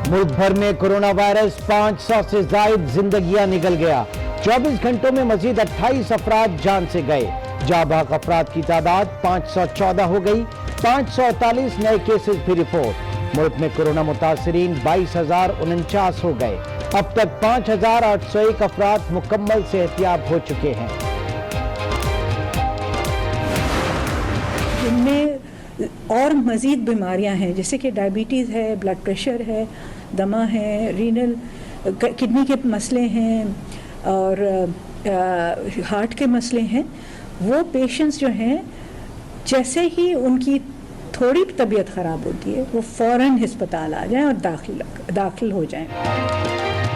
मुल्क भर में कोरोना वायरस 500 से जायद जिंदगियां निकल गया। 24 घंटों में मजीद 28 अफराद जान से गए। जाबाक अफराद की तादाद 514 हो गई। 548 नए केसेस भी रिपोर्ट। मुल्क में कोरोना मुतासरीन 22,049 हो गए। अब तक 5,801 अफराद मुकम्मल सेहतियाब हो चुके हैं। इनमें और मज़ीद बीमारियां हैं, जैसे कि डायबिटीज़ है, ब्लड प्रेशर है, दमा है, रीनल किडनी के मसले हैं और हार्ट के मसले हैं। वो पेशेंट्स जो हैं, जैसे ही उनकी थोड़ी तबीयत ख़राब होती है वो फ़ौरन अस्पताल आ जाएं और दाखिल हो जाएं।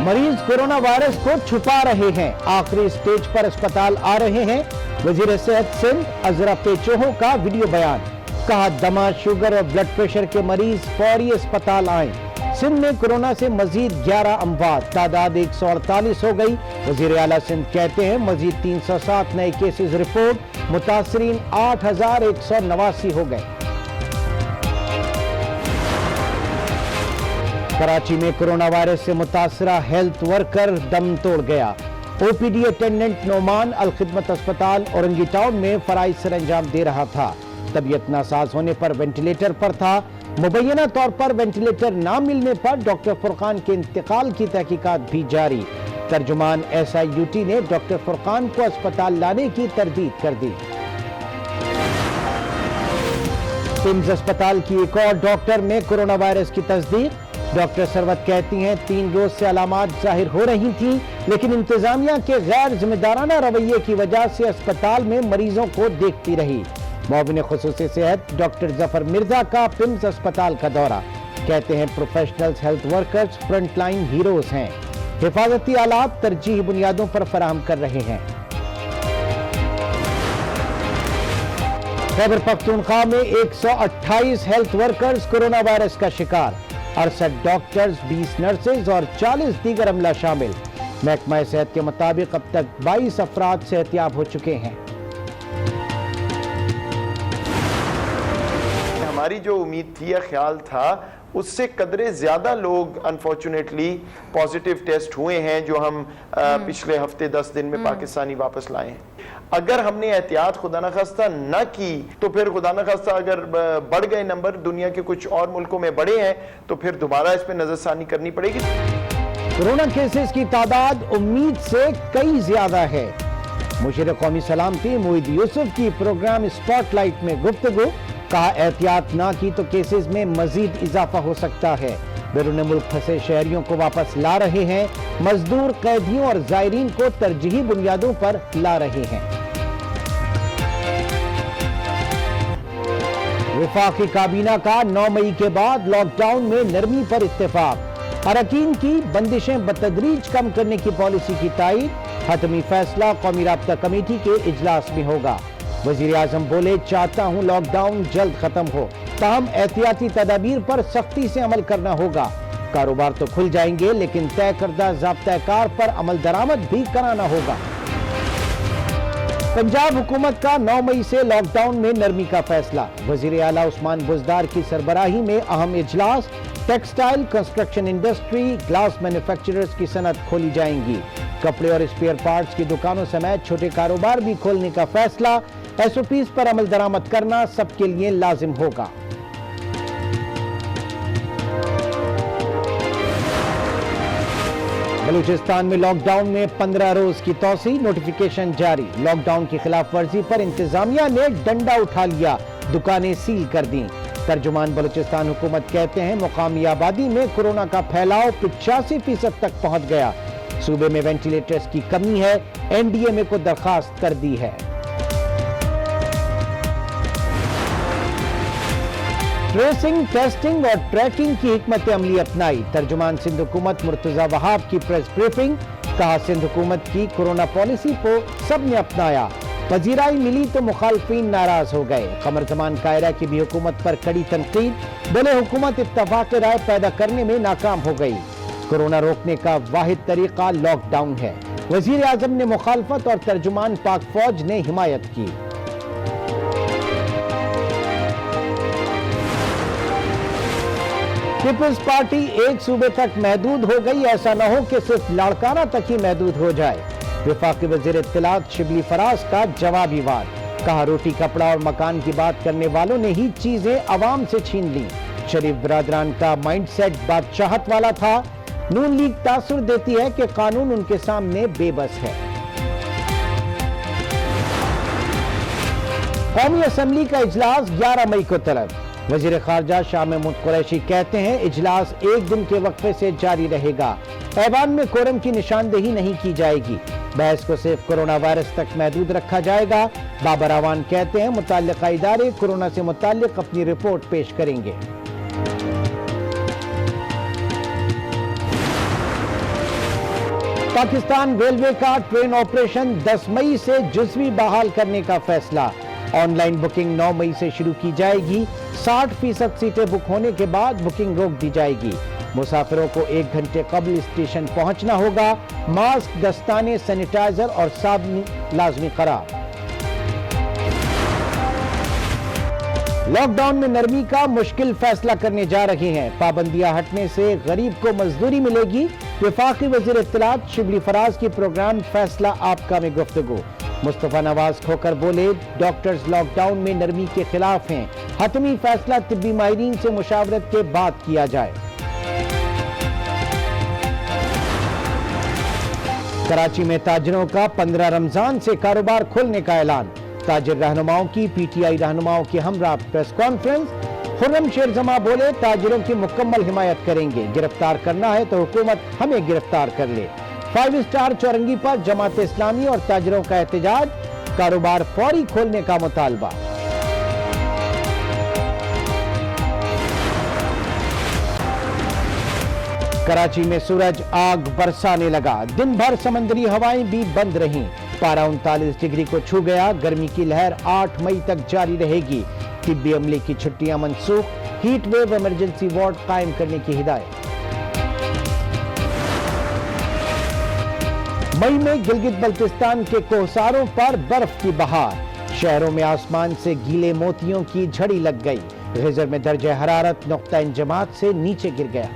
मरीज कोरोना वायरस को छुपा रहे हैं, आखिरी स्टेज पर अस्पताल आ रहे हैं। वजीर सेहत सिंध अजरा पेचोहो का वीडियो बयान। कहा, दमा, शुगर और ब्लड प्रेशर के मरीज फौरी अस्पताल आए। सिंध में कोरोना से मजीद 11 अमवात, तादाद 148 हो गई। वजीर आला सिंध कहते हैं मजीद 307 नए केसेस रिपोर्ट। मुतासरीन 8,189 हो गए। कराची में कोरोना वायरस से मुतासरा हेल्थ वर्कर दम तोड़ गया। ओपीडी अटेंडेंट नोमान अल खिदमत अस्पताल औरंगी टाउन में फराइज सर अंजाम दे रहा था। तबीयत नासाज होने पर वेंटिलेटर पर था। मुबैना तौर पर वेंटिलेटर ना मिलने पर डॉक्टर फुरकान के इंतकाल की तहकीकात भी जारी। तर्जुमान SIUT ने डॉक्टर फुरकान को अस्पताल लाने की तरदीद कर दी। सिम्स अस्पताल की एक और डॉक्टर में कोरोना वायरस की तस्दीक। डॉक्टर सरवत कहती हैं 3 रोज से अलामात जाहिर हो रही थी, लेकिन इंतजामिया के गैर जिम्मेदाराना रवैये की वजह से अस्पताल में मरीजों को देखती रही। मुआविन खुसूसी सेहत डॉक्टर जफर मिर्जा का पिम्स अस्पताल का दौरा। कहते हैं professionals health workers frontline heroes हैं। हिफाजती आलात तरजीही बुनियादों पर फराहम कर रहे हैं। खैबर पख्तूनख्वा में 128 हेल्थ वर्कर्स कोरोना वायरस का शिकार। 68 डॉक्टर्स, 20 नर्सेज और 40 दीगर अमला शामिल। महकमा सेहत के मुताबिक अब तक 22 अफराद सेहतियाब हो चुके हैं। हमारी जो उम्मीद थी या ख्याल था उससे कदरे ज़्यादा लोग अनफॉर्चुनेटली पॉजिटिव टेस्ट हुए हैं जो हम पिछले हफ्ते 10 दिन में पाकिस्तानी वापस लाए हैं। अगर हमने एहतियात खुदा न खास्ता न की तो फिर खुदा न खास्ता अगर बढ़ गए नंबर, दुनिया के कुछ और मुल्कों में बढ़े हैं, तो फिर दोबारा इस पर नजरसानी करनी पड़ेगी। कोरोना केसेस की तादाद उम्मीद से कई ज्यादा है। मुशीर कौमी सलामती मोईद यूसुफ की प्रोग्राम स्पॉटलाइट में गुफ्तगू। कहा, एहतियात ना की तो केसेस में मजीद इजाफा हो सकता है। बैरून मुल्क फंसे शहरियों को वापस ला रहे हैं। मजदूर, कैदियों और जायरीन को तरजीही बुनियादों पर ला रहे हैं। वफाकी काबीना का 9 मई के बाद लॉकडाउन में नरमी पर इत्तेफाक। अरकान की बंदिशें बतदरीज कम करने की पॉलिसी की तायीद। हतमी फैसला कौमी राब्ता कमेटी के इजलास में होगा। वजीर आजम बोले, चाहता हूं लॉकडाउन जल्द खत्म हो, ताहम एहतियाती तदाबीर पर सख्ती से अमल करना होगा। कारोबार तो खुल जाएंगे, लेकिन तय करदा ज़ाब्ता कार पर अमल दरामद भी कराना होगा। पंजाब हुकूमत का 9 मई से लॉकडाउन में नरमी का फैसला। वजीर आला उस्मान बुज़दार की सरबराही में अहम इजलास। Textile, construction industry, glass manufacturers की सनत खोली जाएंगी। कपड़े और स्पेयर पार्ट्स की दुकानों समेत छोटे कारोबार भी खोलने का फैसला। SOPs पर अमल दरामद करना सबके लिए लाजिम होगा। बलूचिस्तान में लॉकडाउन में 15 रोज की तौसी, नोटिफिकेशन जारी। लॉकडाउन की खिलाफ वर्जी पर इंतजामिया ने डंडा उठा लिया, दुकानें सील कर दी। तर्जुमान बलूचिस्तान हुकूमत कहते हैं मुकामी आबादी में कोरोना का फैलाव 85% तक पहुंच गया। सूबे में वेंटिलेटर्स की कमी है। NDMA को दरखास्त कर दी है। ट्रेसिंग, टेस्टिंग और ट्रैकिंग की हिकमत अमली अपनाई। तर्जुमान सिंध हुकूमत मुर्तजा वहाब की प्रेस ब्रीफिंग। कहा, सिंध हुकूमत की कोरोना पॉलिसी को सब ने अपनाया। वजीराई मिली तो मुखालफीन नाराज हो गए। कमर जमान कायरा की भी हुकूमत पर कड़ी तनकीद। बोले, हुकूमत इत्तफाक राय पैदा करने में नाकाम हो गई। कोरोना रोकने का वाहिद तरीका लॉकडाउन है। वजीर आजम ने मुखालफत और तर्जुमान पाक फौज ने हिमायत की। पीपल्स पार्टी एक सूबे तक महदूद हो गई, ऐसा न हो कि सिर्फ लाड़काना तक ही महदूद हो जाए। वफाकी वज़ीर इत्तलात शिबली फराज का जवाबी वार, कहा रोटी कपड़ा और मकान की बात करने वालों ने ही चीजें अवाम से छीन ली। शरीफ बिरादरान का माइंडसेट बादशाहत वाला था। नून लीग तासुर देती है कि कानून उनके सामने बेबस है। कौमी असम्बली का इजलास 11 मई को तलब। वजीर खारजा शाह महमूद कुरैशी कहते हैं इजलास एक दिन के वक्फे से जारी रहेगा। ऐवान में कोरम की निशानदेही नहीं की जाएगी। बहस को सिर्फ कोरोना वायरस तक महदूद रखा जाएगा। बाबर अवान कहते हैं मुतल्लिका इदारे कोरोना से मुताल्लिक अपनी रिपोर्ट पेश करेंगे। पाकिस्तान रेलवे का ट्रेन ऑपरेशन 10 मई से जुज़वी बहाल करने का फैसला। ऑनलाइन बुकिंग 9 मई से शुरू की जाएगी। 60% सीटें बुक होने के बाद बुकिंग रोक दी जाएगी। मुसाफिरों को 1 घंटे कबल स्टेशन पहुंचना होगा। मास्क, दस्ताने, सैनिटाइजर और साबुन लाजमी करार। लॉकडाउन में नरमी का मुश्किल फैसला करने जा रहे हैं। पाबंदियां हटने से गरीब को मजदूरी मिलेगी। वफाकी वज़ीर इत्तलात शिबली फराज की प्रोग्राम फैसला आपका में गुफ्तगू। मुस्तफा नवाज खोकर बोले डॉक्टर्स लॉकडाउन में नरमी के खिलाफ हैं। हतमी फैसला तिब्बी माहिरीन से मुशावरत के बाद किया जाए। कराची में ताजिरों का 15 रमजान से कारोबार खोलने का ऐलान। ताजिर रहनुमाओं की पीटीआई रहनुमाओं की हमरा प्रेस कॉन्फ्रेंस। खुर्रम शेरजमा बोले ताजिरों की मुकम्मल हिमायत करेंगे। गिरफ्तार करना है तो हुकूमत हमें गिरफ्तार कर ले। 5 स्टार चौरंगी पर जमात इस्लामी और ताजिरों का एहतजाज। कारोबार फौरी खोलने का मुतालबा। कराची में सूरज आग बरसाने लगा। दिन भर समंदरी हवाएं भी बंद रहीं। पारा 39 डिग्री को छू गया। गर्मी की लहर 8 मई तक जारी रहेगी। तिब्बी अमले की छुट्टियां मनसूख। हीट वेव इमरजेंसी वार्ड कायम करने की हिदायत। मई में गिलगित बल्तिस्तान के कोहसारों पर बर्फ की बहार। शहरों में आसमान से गीले मोतियों की झड़ी लग गई। गिजर में दर्जे हरारत नुक्ता इंजमात से नीचे गिर गया।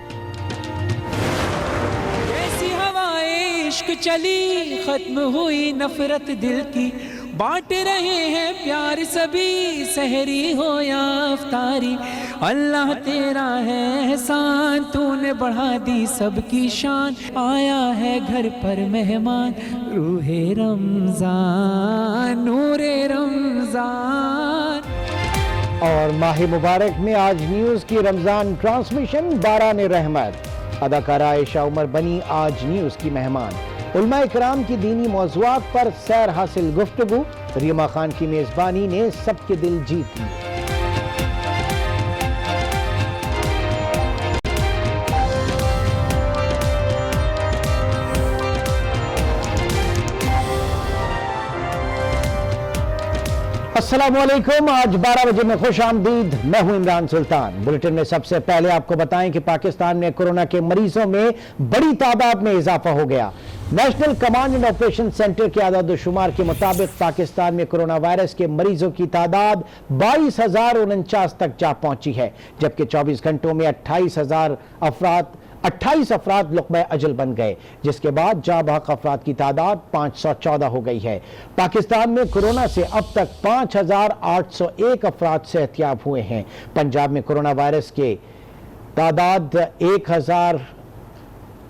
इश्क चली खत्म हुई नफरत दिल की, बांट रहे हैं प्यार सभी सहरी हो या अफ्तारी। अल्लाह तेरा है एहसान, तूने बढ़ा दी सबकी शान। आया है घर पर मेहमान रूहे रमजान नूरे रमजान। और माह मुबारक में आज न्यूज की रमजान ट्रांसमिशन बारान रहमत। अदाकारा आयशा उमर बनी आज न्यूज की मेहमान। उलमा इकराम की दीनी मौज़ूआत पर सैर हासिल गुफ्तगू। रीमा खान की मेजबानी ने सबके दिल जीत लिए। अस्सलामुअलैकुम। आज 12 बजे में खुश आमदीद। मैं हूं इमरान सुल्तान। बुलेटिन में सबसे पहले आपको बताएं कि पाकिस्तान में कोरोना के मरीजों में बड़ी तादाद में इजाफा हो गया। National command and operation centre के आदाद-ओ-शुमार के मुताबिक पाकिस्तान में कोरोना वायरस के मरीजों की तादाद 22,049 तक जा पहुंची है, जबकि 24 घंटों में 28 अफराद लुक़्मा अजल बन गए, जिसके बाद जाबहक अफराद की तादाद 514 हो गई है। पाकिस्तान में कोरोना से अब तक 5,801 अफराद सेहतयाब हुए हैं। पंजाब में कोरोना वायरस के तादाद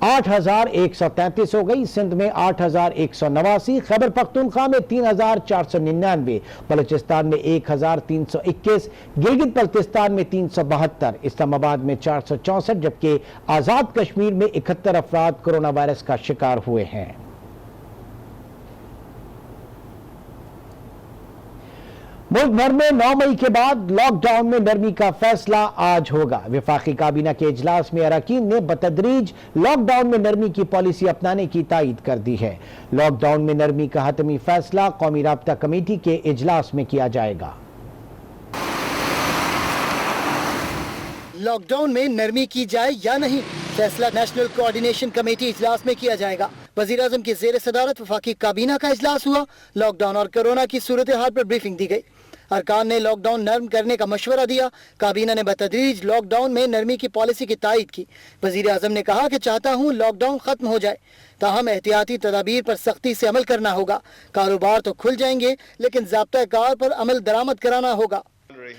8,133 हो गई। सिंध में 8,189, खैबर पख्तूनख्वा में 3,499, बलूचिस्तान में 1,321, गिलगित बल्तिस्तान में 372, इस्लामाबाद में 464, जबकि आज़ाद कश्मीर में 71 अफराद कोरोना वायरस का शिकार हुए हैं। मुल्क भर में 9 मई के बाद लॉकडाउन में नरमी का फैसला आज होगा। वफाकी काबीना के इजलास में अरकान ने बतदरीज लॉकडाउन में नरमी की पॉलिसी अपनाने की तायीद कर दी है। लॉकडाउन में नरमी का हतमी फैसला कौमी राब्ता कमेटी के इजलास में किया जाएगा। लॉकडाउन में नरमी की जाए या नहीं, फैसला नेशनल कोऑर्डिनेशन कमेटी इजलास में किया जाएगा। वजीर आजम की ज़ेर सदारत वफाकी काबीना का इजलास हुआ। लॉकडाउन और कोरोना की सूरत हाल पर ब्रीफिंग दी गई। अरकान ने लॉकडाउन नर्म करने का मशवरा दिया। काबीना ने बतदरीज लॉकडाउन में नरमी की पॉलिसी की तायद की। वजीर आजम ने कहा कि चाहता हूँ लॉकडाउन खत्म हो जाए, ताहम एहतियाती तदाबीर पर सख्ती से अमल करना होगा। कारोबार तो खुल जाएंगे लेकिन ज़ाब्ता कार पर अमल दरामद कराना होगा।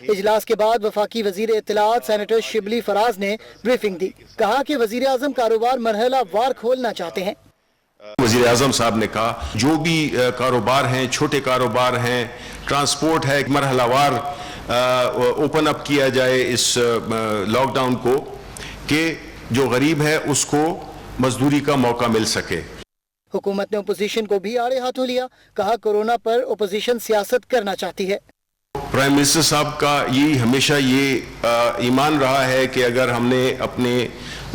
इजलास के बाद वफाकी वजीर इत्तलात सेनेटर शिबली फराज ने ब्रीफिंग दी। कहा कि वजीर आजम कारोबार मरहला वार खोलना चाहते हैं। वज़ीर आज़म साहब ने कहा जो भी कारोबार हैं, छोटे कारोबार हैं, ट्रांसपोर्ट है, मरहलावार ओपन अप किया जाए इस लॉकडाउन को, कि जो गरीब है उसको मजदूरी का मौका मिल सके। हुकूमत ने अपोजिशन को भी आड़े हाथों लिया। कहा कोरोना पर अपोजिशन सियासत करना चाहती है। प्राइम मिनिस्टर साहब का ये हमेशा ये ईमान रहा है कि अगर हमने अपने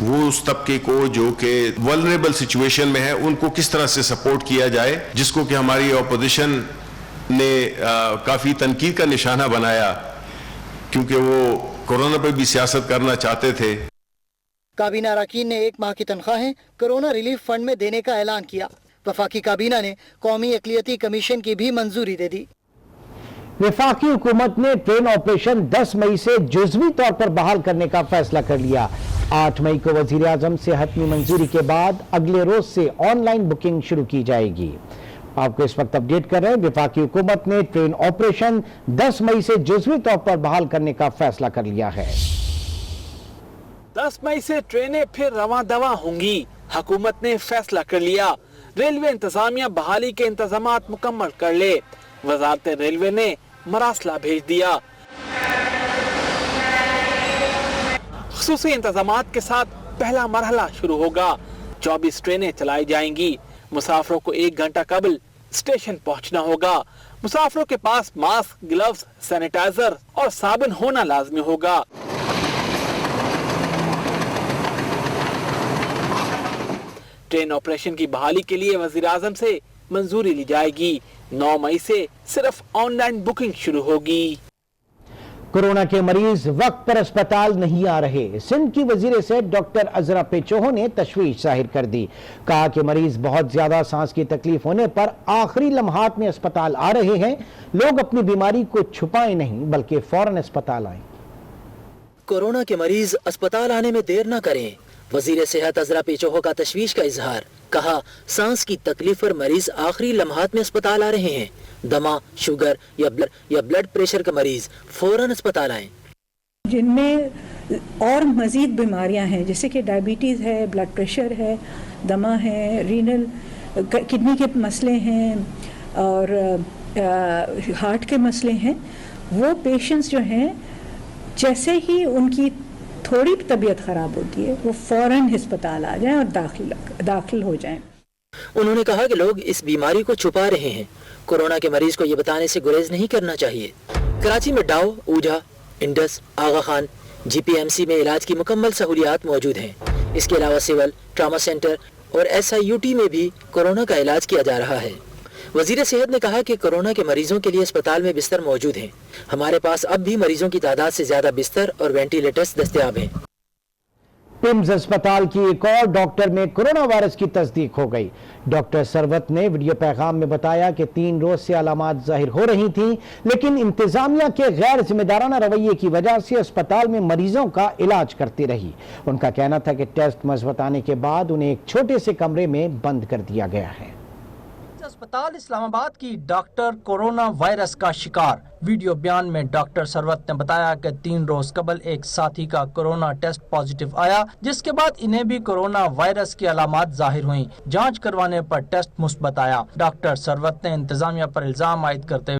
वो उस तबके को जो कि वल्नरेबल सिचुएशन में है उनको किस तरह से सपोर्ट किया जाए, जिसको कि हमारी अपोजिशन ने काफ़ी तनकीद का निशाना बनाया क्योंकि वो कोरोना पर भी सियासत करना चाहते थे। काबीना अरकान ने 1 माह की तनख्वाहें कोरोना रिलीफ फंड में देने का ऐलान किया। वफाकी काबीना ने कौमी अक़लियती कमीशन की भी मंजूरी दे दी। वफाकी हुकूमत ने ट्रेन ऑपरेशन 10 मई से जुज़वी तौर पर बहाल करने का फैसला कर लिया। 8 मई को वजीर आजम से हतमी मंजूरी के बाद अगले रोज से ऑनलाइन बुकिंग शुरू की जाएगी। आपको इस वक्त अपडेट कर रहे हैं, वफाकी हुकूमत ने ट्रेन ऑपरेशन 10 मई से जुज़वी तौर पर बहाल करने का फैसला कर लिया है। 10 मई से ट्रेनें फिर रवां दवा होंगी। हुकूमत ने फैसला कर लिया। रेलवे इंतजामिया बहाली के इंतजामात मुकम्मल कर ले। वजारत रेलवे ने मरासला भेज दिया। खुसूसी इंतजामात के साथ पहला मरहला शुरू होगा। 24 ट्रेनें चलाई जाएंगी। मुसाफिरों को 1 घंटा कबल स्टेशन पहुंचना होगा। मुसाफिरों के पास मास्क, ग्लव्स, सैनिटाइजर और साबुन होना लाजमी होगा। ट्रेन ऑपरेशन की बहाली के लिए वजीर आजम से मंजूरी ली जाएगी। 9 मई से सिर्फ ऑनलाइन बुकिंग शुरू होगी। कोरोना के मरीज वक्त पर अस्पताल नहीं आ रहे। सिंध की वजीर सेहत डॉक्टर अजरा पेचोहो ने तशवीश जाहिर कर दी। कहा कि मरीज बहुत ज्यादा सांस की तकलीफ होने पर आखिरी लम्हात में अस्पताल आ रहे हैं। लोग अपनी बीमारी को छुपाएं नहीं बल्कि फौरन अस्पताल आएं। कोरोना के मरीज अस्पताल आने में देर न करें। वजीर सेहत अजरा पेचोहो का तशवीश का इजहार। कहा सांस की तकलीफ पर मरीज आखिरी लम्हात में अस्पताल आ रहे हैं। दमा, शुगर या ब्लड प्रेशर का मरीज फौरन अस्पताल आएं। जिनमें और मज़ीद बीमारियां हैं जैसे कि डायबिटीज़ है, ब्लड प्रेशर है, दमा है, रीनल किडनी के मसले हैं और हार्ट के मसले हैं, वो पेशेंट्स जो हैं जैसे ही उनकी थोड़ी तबीयत ख़राब होती है वो फ़ौरन अस्पताल आ जाएं और दाखिल हो जाएं। उन्होंने कहा कि लोग इस बीमारी को छुपा रहे हैं। कोरोना के मरीज को ये बताने से गुरेज नहीं करना चाहिए। कराची में डाउ, ऊझा, इंडस, आगा खान, GPMC में इलाज की मुकम्मल सहूलियात मौजूद हैं। इसके अलावा सिविल, ट्रामा सेंटर और SIUT में भी कोरोना का इलाज किया जा रहा है। वजीर सेहत ने कहा कि कोरोना के मरीजों के लिए अस्पताल में बिस्तर मौजूद हैं। हमारे पास अब भी मरीजों की तादाद से ज्यादा बिस्तर और वेंटिलेटर्स दस्तयाब हैं। पिम्स अस्पताल की एक और डॉक्टर में कोरोना वायरस की तस्दीक हो गई। डॉक्टर सरवत ने वीडियो पैगाम में बताया कि 3 रोज से अलामात जाहिर हो रही थी, लेकिन इंतजामिया के गैर जिम्मेदाराना रवैये की वजह से अस्पताल में मरीजों का इलाज करती रही। उनका कहना था कि टेस्ट मस्बत आने के बाद उन्हें एक छोटे से कमरे में बंद कर दिया गया है। अस्पताल इस्लामाबाद की डॉक्टर कोरोना वायरस का शिकार। वीडियो बयान में डॉक्टर सरवत ने बताया कि 3 रोज कबल एक साथी का कोरोना टेस्ट पॉजिटिव आया, जिसके बाद इन्हें भी कोरोना वायरस की अलामात जाहिर हुई। जांच करवाने पर टेस्ट मुस्बत आया। डॉक्टर सरवत ने इंतजामिया पर इल्जाम आयद करते